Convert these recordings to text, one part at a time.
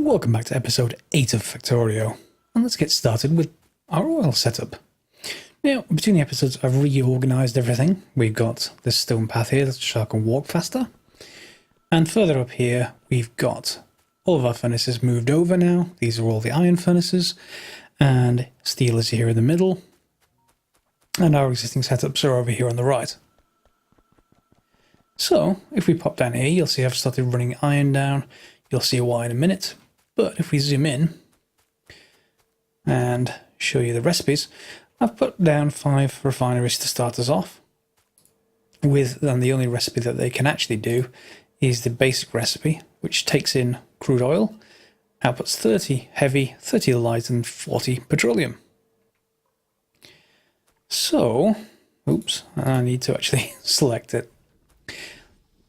Welcome back to episode 8 of Factorio, and let's get started with our oil setup. Now, between the episodes I've reorganised everything. We've got this stone path here so I can walk faster, and further up here we've got all of our furnaces moved over now. These are all the iron furnaces, and steel is here in the middle, and our existing setups are over here on the right. So, if we pop down here, you'll see I've started running iron down. You'll see why in a minute. But if we zoom in and show you the recipes, I've put down 5 refineries to start us off with, and the only recipe that they can actually do is the basic recipe, which takes in crude oil, outputs 30 heavy, 30 light, and 40 petroleum. So, oops, I need to actually select it.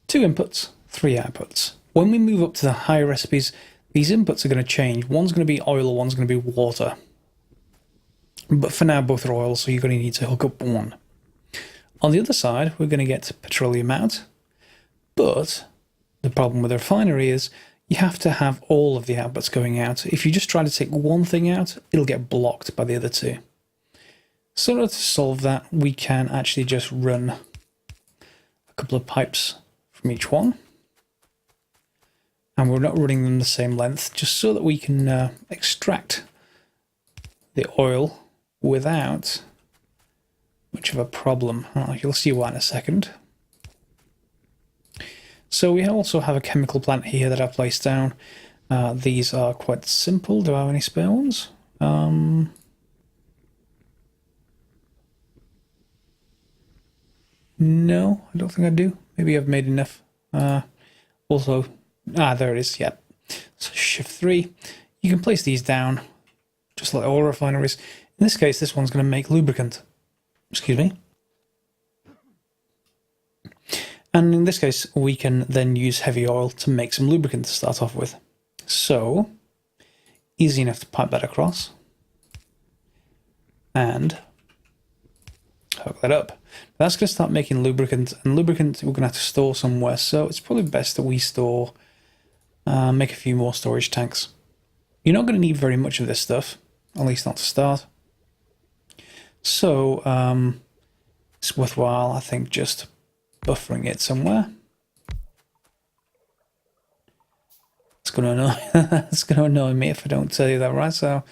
2 inputs, 3 outputs. When we move up to the higher recipes, these inputs are going to change. One's going to be oil, one's going to be water. But for now, both are oil, so you're going to need to hook up one. On the other side, we're going to get petroleum out. But the problem with the refinery is you have to have all of the outputs going out. If you just try to take one thing out, it'll get blocked by the other two. So in order to solve that, we can actually just run a couple of pipes from each one. And we're not running them the same length, just so that we can extract the oil without much of a problem. You'll see why in a second. So we also have a chemical plant here that I've placed down. These are quite simple. Do I have any spare ones? No, I don't think I do. Maybe I've made enough. There it is, yep. So shift 3. You can place these down, just like all refineries. In this case, this one's going to make lubricant. Excuse me. And in this case, we can then use heavy oil to make some lubricant to start off with. So, easy enough to pipe that across. And hook that up. That's going to start making lubricant, and lubricant we're going to have to store somewhere, so it's probably best that we store, make a few more storage tanks. You're not going to need very much of this stuff, at least not to start. So it's worthwhile, I think, just buffering it somewhere. It's going to annoy, it's going to annoy me if I don't tell you that right, so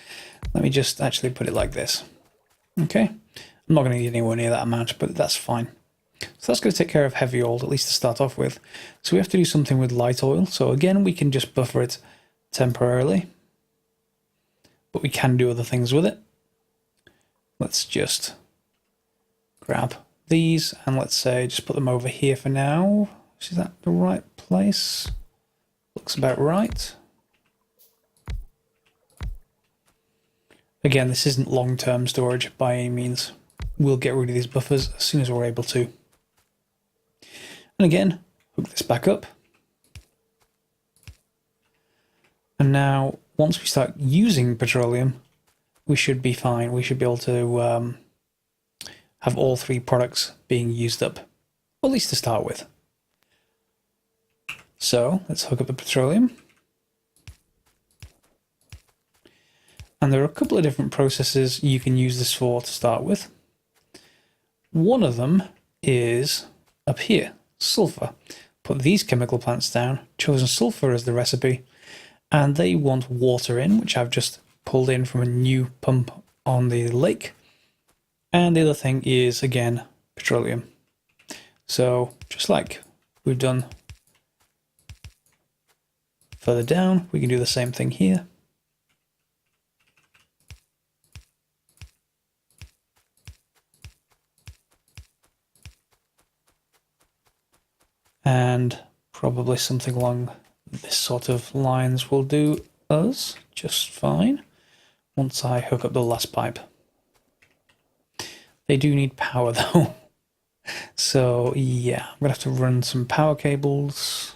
let me just actually put it like this. Okay. I'm not going to need anywhere near that amount, but that's fine. So that's going to take care of heavy oil, at least to start off with. So we have to do something with light oil. So again, we can just buffer it temporarily, but we can do other things with it. Let's just grab these and let's say just put them over here for now. Is that the right place? Looks about right. Again, this isn't long-term storage by any means. We'll get rid of these buffers as soon as we're able to. And again, hook this back up. And now, once we start using petroleum, we should be fine. We should be able to have all 3 products being used up, or at least to start with. So, let's hook up the petroleum. And there are a couple of different processes you can use this for to start with. One of them is up here, sulphur. Put these chemical plants down, chosen sulphur as the recipe, and they want water in, which I've just pulled in from a new pump on the lake. And the other thing is, again, petroleum. So, just like we've done further down, we can do the same thing here. And probably something along this sort of lines will do us just fine once I hook up the last pipe. They do need power though. So yeah, I'm going to have to run some power cables.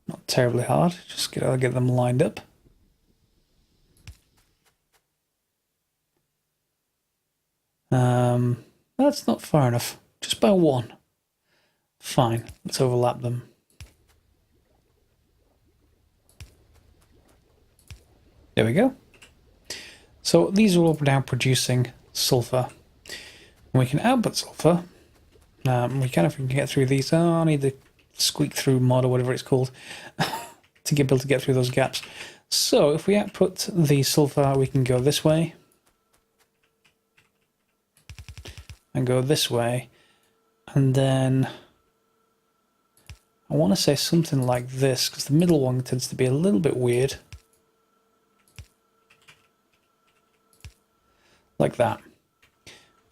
Not terribly hard, just gotta get them lined up. That's not far enough, just by 1. Fine, let's overlap them. There we go. So these are all now producing sulfur. And we can output sulfur. We can, if we can get through these. Oh, I need the squeak through mod or whatever it's called to be able to get through those gaps. So if we output the sulfur, we can go this way and go this way, and then I want to say something like this because the middle one tends to be a little bit weird, like that.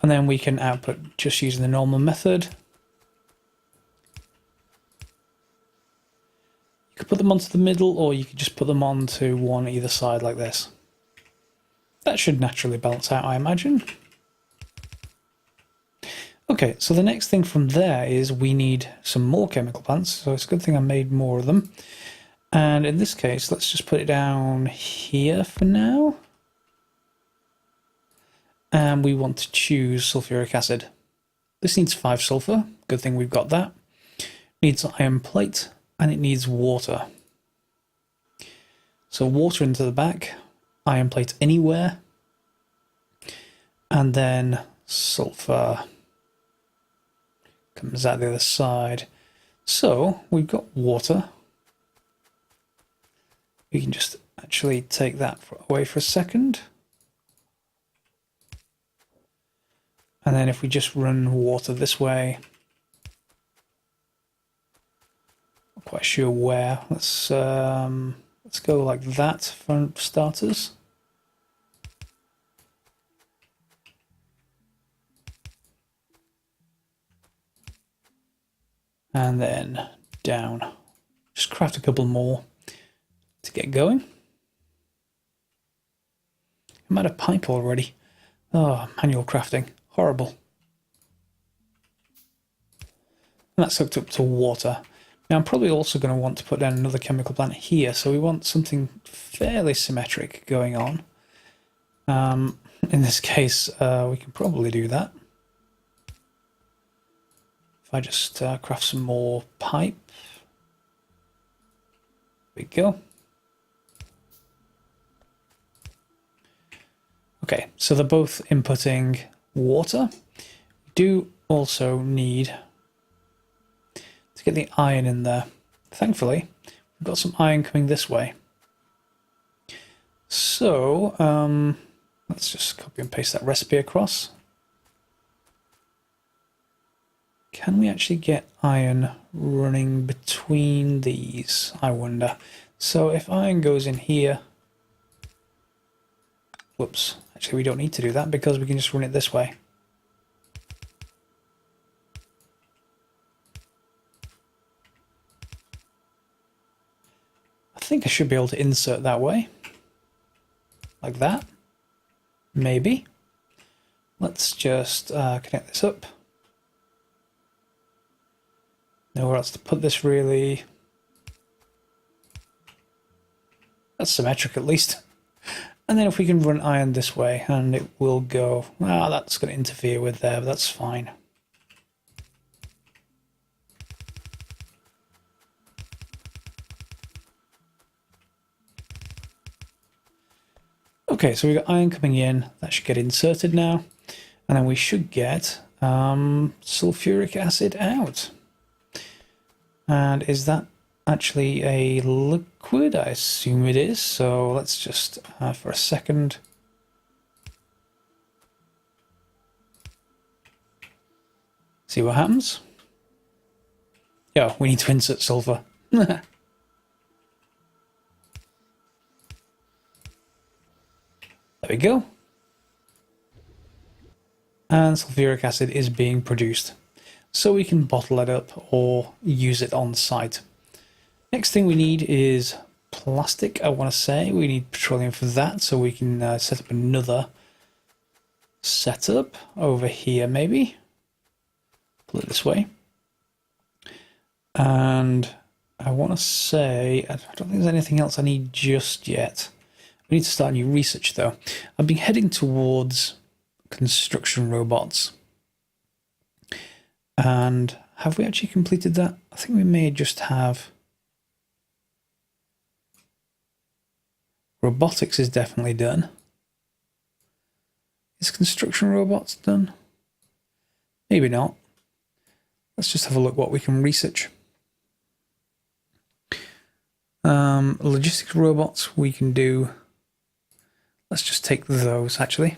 And then we can output just using the normal method. You could put them onto the middle, or you could just put them onto one either side like this. That should naturally balance out, I imagine. Okay, so the next thing from there is we need some more chemical plants, so it's a good thing I made more of them. And in this case, let's just put it down here for now. And we want to choose sulfuric acid. This needs 5 sulfur, good thing we've got that. Needs iron plate, and it needs water. So water into the back, iron plate anywhere, and then sulfur comes out the other side. So we've got water. We can just actually take that away for a second. And then if we just run water this way, not quite sure where. Let's go like that for starters. And then down. Just craft a couple more to get going. I'm out of pipe already. Oh, manual crafting. Horrible. And that's hooked up to water. Now I'm probably also going to want to put down another chemical plant here, so we want something fairly symmetric going on. In this case, we can probably do that. If I just craft some more pipe. There we go. Okay, so they're both inputting water. We do also need to get the iron in there. Thankfully, we've got some iron coming this way. So, let's just copy and paste that recipe across. Can we actually get iron running between these? I wonder. So if iron goes in here... Whoops. Actually, we don't need to do that because we can just run it this way. I think I should be able to insert that way. Like that. Maybe. Let's just connect this up. Nowhere else to put this really. That's symmetric at least. And then if we can run iron this way, and it will go. Ah, that's going to interfere with there, but that's fine. Okay, so we've got iron coming in. That should get inserted now. And then we should get sulfuric acid out. And is that actually a liquid? I assume it is. So let's just, for a second. See what happens. Yeah, we need to insert sulfur. There we go. And sulfuric acid is being produced. So we can bottle it up or use it on site. Next thing we need is plastic, I want to say. We need petroleum for that, so we can set up another setup over here, maybe. Pull it this way. And I want to say, I don't think there's anything else I need just yet. We need to start new research, though. I've been heading towards construction robots. And have we actually completed that? I think we may just have... Robotics is definitely done. Is construction robots done? Maybe not. Let's just have a look what we can research. Logistics robots we can do. Let's just take those actually.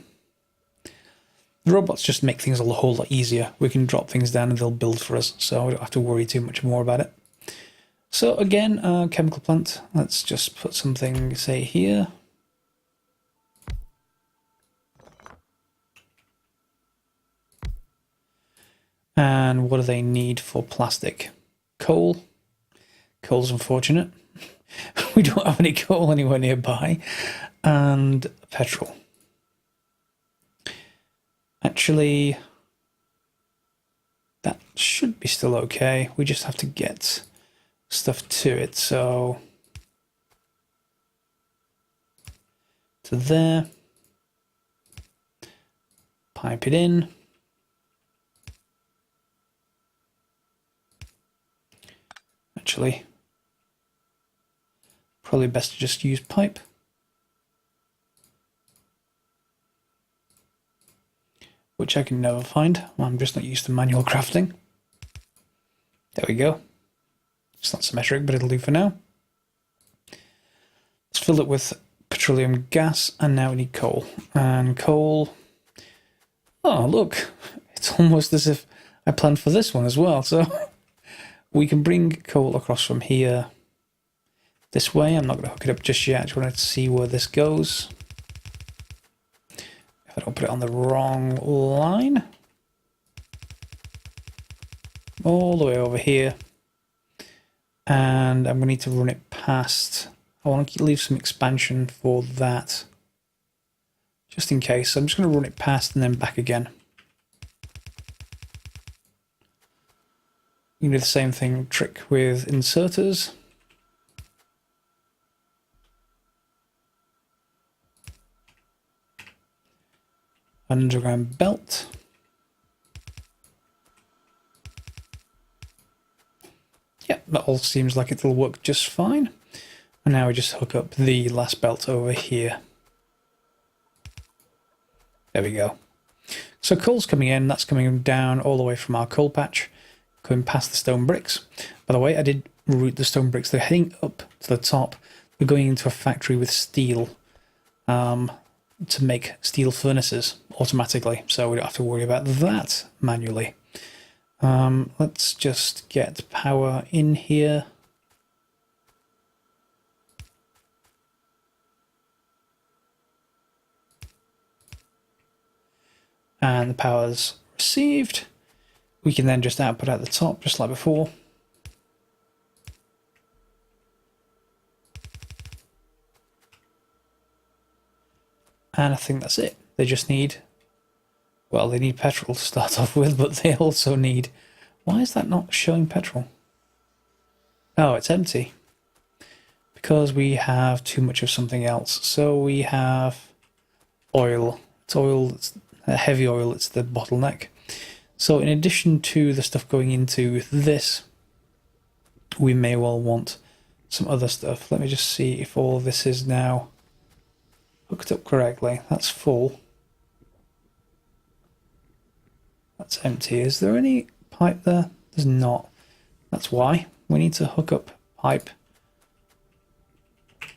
The robots just make things a whole lot easier. We can drop things down and they'll build for us, so we don't have to worry too much more about it. So again, chemical plant. Let's just put something, say, here. And what do they need for plastic? Coal. Coal's unfortunate. We don't have any coal anywhere nearby. And petrol. Actually, that should be still okay. We just have to get stuff to it. So, to there. Pipe it in. Actually, probably best to just use pipe. Which I can never find. I'm just not used to manual crafting. There we go. It's not symmetric, but it'll do for now. Let's fill it with petroleum gas, and now we need coal. And coal... Oh, look! It's almost as if I planned for this one as well, so... We can bring coal across from here this way. I'm not going to hook it up just yet. I just want to see where this goes. If I don't put it on the wrong line. All the way over here. And I'm going to need to run it past. I want to leave some expansion for that. Just in case. So I'm just going to run it past and then back again. You can do the same thing trick with inserters. Underground belt. Yeah, that all seems like it'll work just fine. And now we just hook up the last belt over here. There we go. So coal's coming in, that's coming down all the way from our coal patch. Going past the stone bricks. By the way, I did route the stone bricks. They're heading up to the top. We're going into a factory with steel to make steel furnaces automatically, so we don't have to worry about that manually. Let's just get power in here. And the power's received. We can then just output at the top, just like before. And I think that's it. They just need, well, they need petrol to start off with, but they also need, why is that not showing petrol? Oh, it's empty. Because we have too much of something else. So we have oil. It's oil, it's heavy oil, it's the bottleneck. So in addition to the stuff going into this, we may well want some other stuff. Let me just see if all of this is now hooked up correctly. That's full. That's empty. Is there any pipe there? There's not. That's why. We need to hook up pipe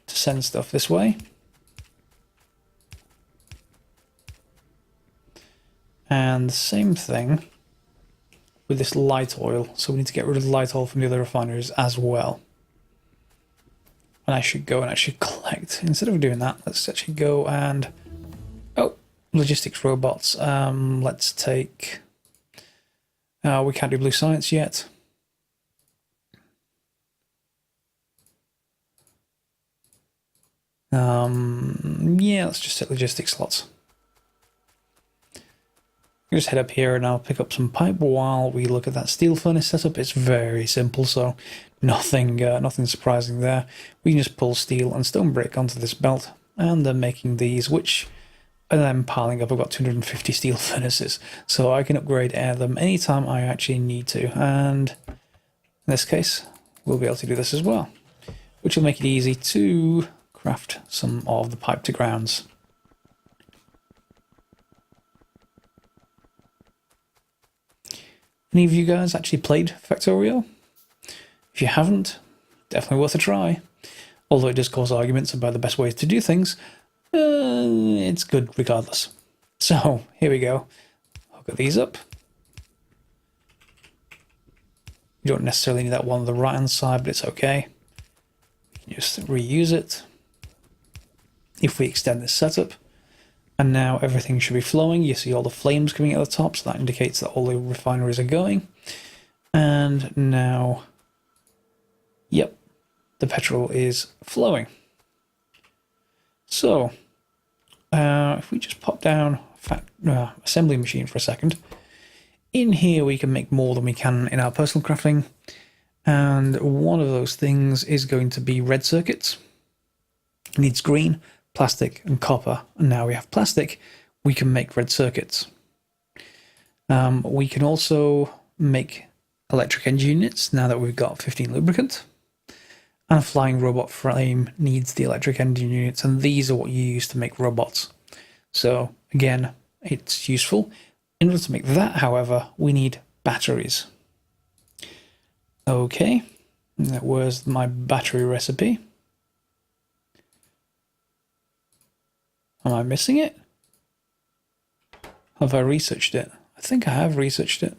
to send stuff this way. And the same thing with this light oil. So we need to get rid of the light oil from the other refineries as well. And I should go and actually collect. Instead of doing that, let's actually go and... Oh, logistics robots. Let's take... we can't do blue science yet. Yeah, let's just set logistics slots. I'll just head up here and I'll pick up some pipe while we look at that steel furnace setup. It's very simple, so nothing surprising there. We can just pull steel and stone brick onto this belt, and they're making these, which are then piling up. I've got 250 steel furnaces, so I can upgrade them anytime I actually need to. And in this case, we'll be able to do this as well, which will make it easy to craft some of the pipe to grounds. Any of you guys actually played Factorio? If you haven't, definitely worth a try. Although it does cause arguments about the best ways to do things, it's good regardless. So, here we go. Hook these up. You don't necessarily need that one on the right hand side, but it's okay. Just reuse it. If we extend this setup, and now everything should be flowing. You see all the flames coming out the top, so that indicates that all the refineries are going. And now, yep, the petrol is flowing. So, if we just pop down assembly machine for a second, in here we can make more than we can in our personal crafting. And one of those things is going to be red circuits. It needs green, plastic and copper, and now we have plastic, we can make red circuits. We can also make electric engine units now that we've got 15 lubricant, and a flying robot frame needs the electric engine units, and these are what you use to make robots. So again, it's useful. In order to make that, however, we need batteries. Okay, where's my battery recipe? Am I missing it? Have I researched it? I think I have researched it.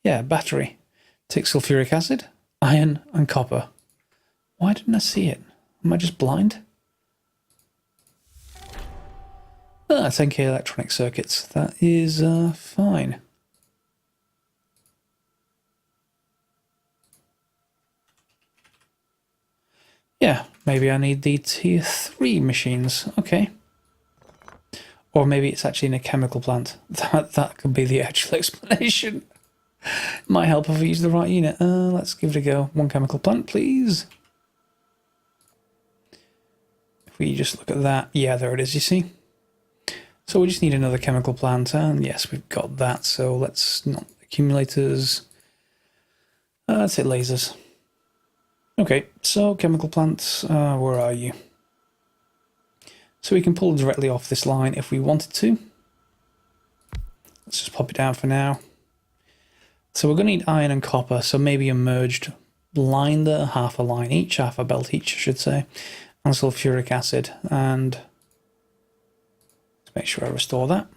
Yeah, battery. Take sulfuric acid, iron, and copper. Why didn't I see it? Am I just blind? 10k electronic circuits. That is fine. Yeah, maybe I need the tier 3 machines. Okay. Or maybe it's actually in a chemical plant. That could be the actual explanation. Might help if we use the right unit. Let's give it a go. One chemical plant, please. If we just look at that. Yeah, there it is, you see. So we just need another chemical plant, and yes, we've got that. So let's not accumulators. Let's hit lasers. Okay, so chemical plants, where are you? So we can pull directly off this line if we wanted to. Let's just pop it down for now. So we're going to need iron and copper, so maybe a merged line there, half a line each, half a belt each, I should say, and sulfuric acid. And let's make sure I restore that.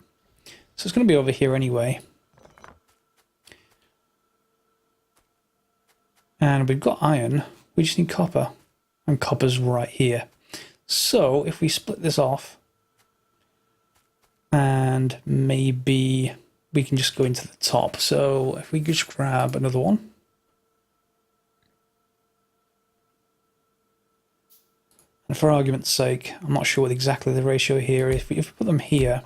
So it's going to be over here anyway. And we've got iron. We just need copper, and copper's right here. So if we split this off, and maybe we can just go into the top. So if we just grab another one. And for argument's sake, I'm not sure what exactly the ratio here is. If we put them here,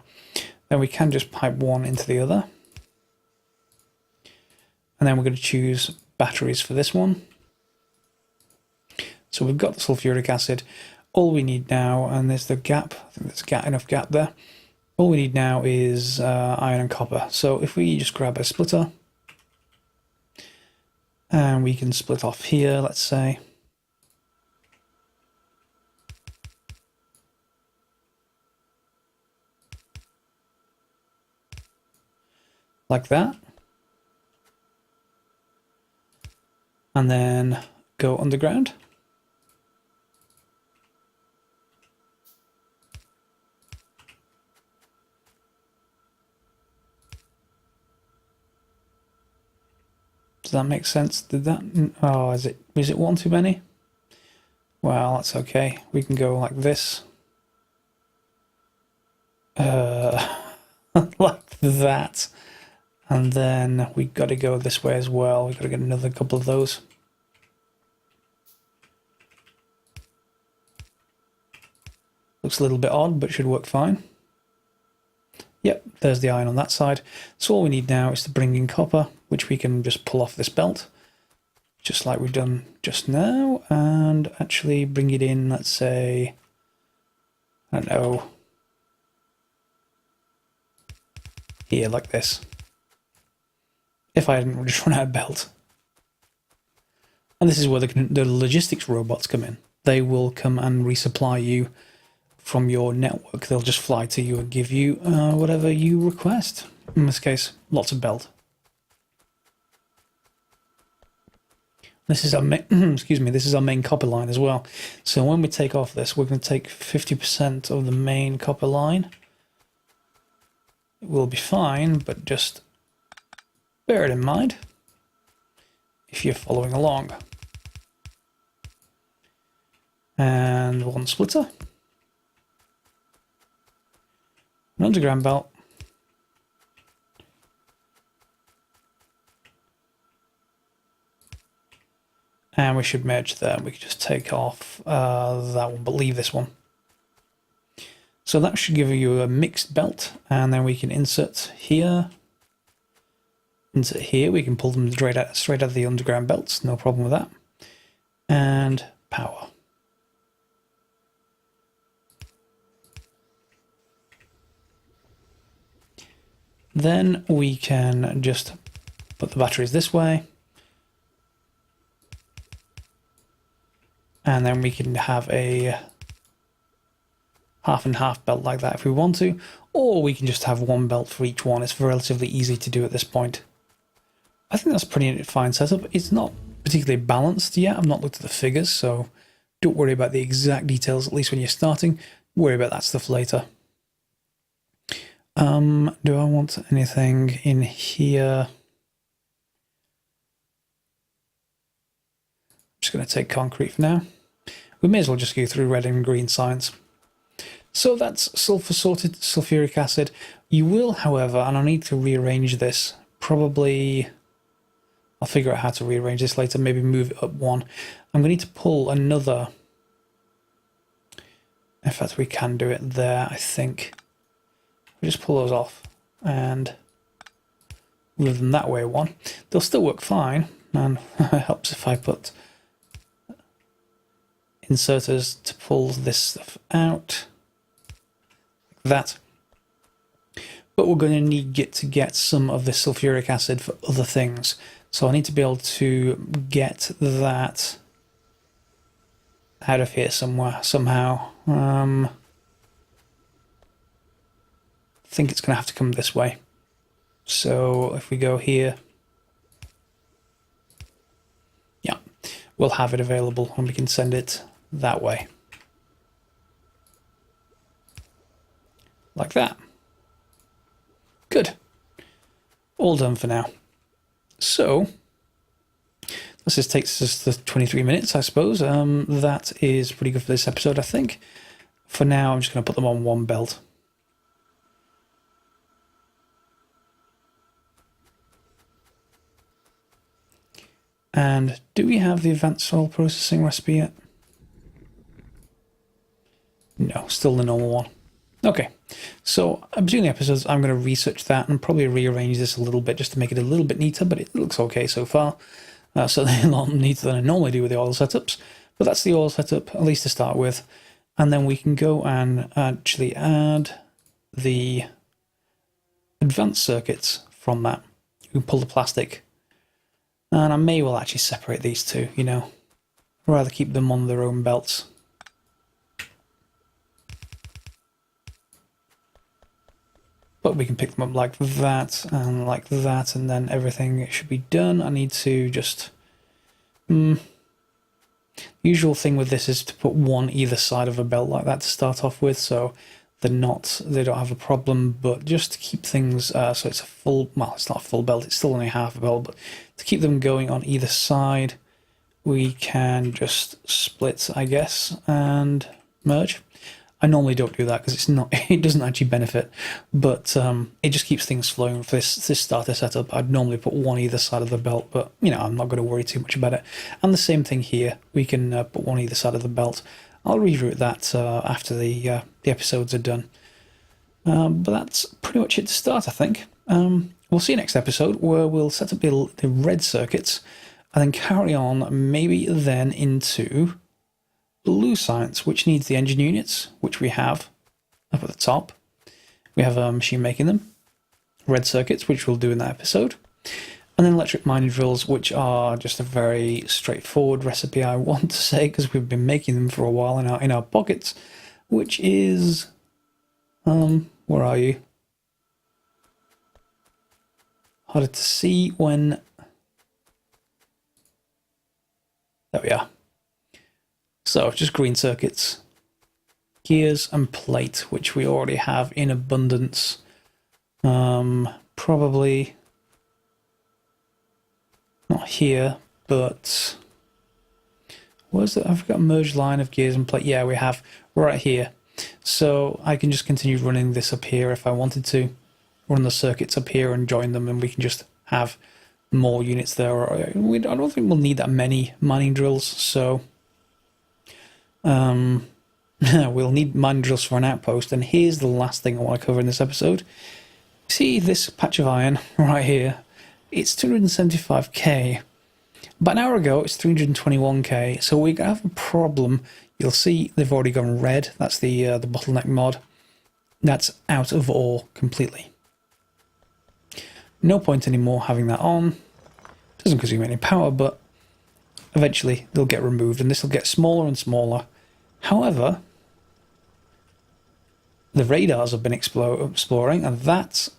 then we can just pipe one into the other. And then we're going to choose batteries for this one. So we've got the sulfuric acid. All we need now, and there's the gap, I think there's enough gap there. All we need now is iron and copper. So if we just grab a splitter, and we can split off here, let's say. Like that. And then go underground. Does that make sense? Did that? Oh, is it one too many? Well, that's okay. We can go like this. Like that. And then we've got to go this way as well. We've got to get another couple of those. Looks a little bit odd, but should work fine. Yep, there's the iron on that side. So all we need now is to bring in copper, which we can just pull off this belt, just like we've done just now, and actually bring it in, let's say, I don't know, here like this. If I hadn't just run out of belt. And this is where the logistics robots come in. They will come and resupply you from your network. They'll just fly to you and give you whatever you request. In this case, lots of belt. This is our excuse me. This is our main copper line as well. So when we take off this, we're going to take 50% of the main copper line. It will be fine, but just bear it in mind if you're following along. And one splitter, an underground belt, and we should merge there. We can just take off that one, but leave this one. So that should give you a mixed belt, and then we can insert here. Insert here, we can pull them straight out of the underground belts, no problem with that. And power. Then we can just put the batteries this way. And then we can have a half and half belt like that if we want to, or we can just have one belt for each one. It's relatively easy to do at this point. I think that's a pretty fine setup. It's not particularly balanced yet. I've not looked at the figures, so don't worry about the exact details, at least when you're starting. Worry about that stuff later. Do I want anything in here? I'm just going to take concrete for now. We may as well just go through red and green signs. So that's sulfur sorted, sulfuric acid. You will, however, and I need to rearrange this, probably, I'll figure out how to rearrange this later, maybe move it up one. I'm going to need to pull another, in fact we can do it there, I think. We just pull those off and move them that way one. They'll still work fine, and it helps if I put inserters to pull this stuff out. That, but we're going to need to get some of this sulfuric acid for other things, so I need to be able to get that out of here somehow. I think it's going to have to come this way. So if we go here, yeah, we'll have it available and we can send it that way. Like that. Good. All done for now. So, this just takes us to 23 minutes, I suppose. That is pretty good for this episode, I think. For now, I'm just going to put them on one belt. And do we have the advanced soil processing recipe yet? No, still the normal one. Okay, so between the episodes, I'm going to research that and probably rearrange this a little bit just to make it a little bit neater, but it looks okay so far. Certainly a lot neater than I normally do with the oil setups, but that's the oil setup, at least to start with. And then we can go and actually add the advanced circuits from that. You can pull the plastic. And I may well actually separate these two, you know. I'd rather keep them on their own belts. But we can pick them up like that, and then everything should be done. I need to just... The usual thing with this is to put one either side of a belt like that to start off with, so they don't have a problem, but just to keep things so it's a full... Well, it's not a full belt, it's still only half a belt, but to keep them going on either side, we can just split, I guess, and merge. I normally don't do that because it doesn't actually benefit, but it just keeps things flowing for this starter setup. I'd normally put one either side of the belt, but you know, I'm not going to worry too much about it. And the same thing here, we can put one either side of the belt. I'll reroute that after the episodes are done. But that's pretty much it to start, I think. We'll see you next episode where we'll set up the red circuits and then carry on maybe then into blue science, which needs the engine units, which we have up at the top. We have a machine making them. Red circuits, which we'll do in that episode. And then electric mining drills, which are just a very straightforward recipe, I want to say, because we've been making them for a while in our pockets, which is, where are you? Harder to see when, there we are. So just green circuits, gears and plate, which we already have in abundance. Probably not here, but where's it? I've got a merged line of gears and plate. Yeah, we have right here. So I can just continue running this up here if I wanted to. Run the circuits up here and join them, and we can just have more units there. I don't think we'll need that many mining drills, so we'll need mining drills for an outpost. And here's the last thing I want to cover in this episode. See this patch of iron right here? It's 275k. About an hour ago, it's 321k. So we're gonna have a problem. You'll see they've already gone red. That's the bottleneck mod. That's out of ore completely. No point anymore having that on. Doesn't consume any power, but eventually they'll get removed, and this will get smaller and smaller. However, the radars have been exploring, and that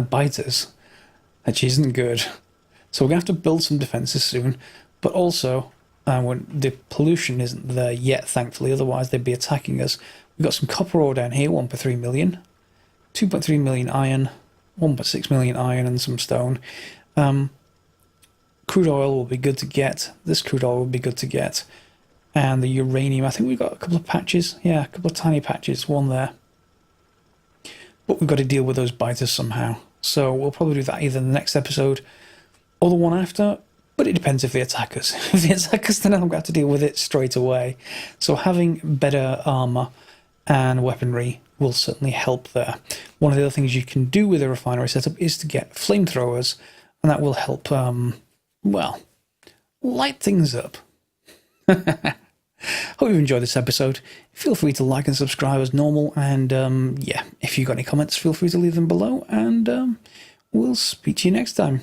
biters, which isn't good. So we're going to have to build some defences soon, but also when the pollution isn't there yet, thankfully, otherwise they'd be attacking us. We've got some copper ore down here, 1.3 million, 2.3 million iron, 1.6 million iron and some stone. Crude oil will be good to get. This crude oil will be good to get. And the uranium, I think we've got a couple of patches. Yeah, a couple of tiny patches, one there. But we've got to deal with those biters somehow. So we'll probably do that either in the next episode or the one after. But it depends if they attack us. If they attack us, then I'm going to have to deal with it straight away. So having better armour and weaponry will certainly help there. One of the other things you can do with a refinery setup is to get flamethrowers, and that will help, well, light things up. Hope you've enjoyed this episode. Feel free to like and subscribe as normal, and yeah, if you've got any comments, feel free to leave them below, and we'll speak to you next time.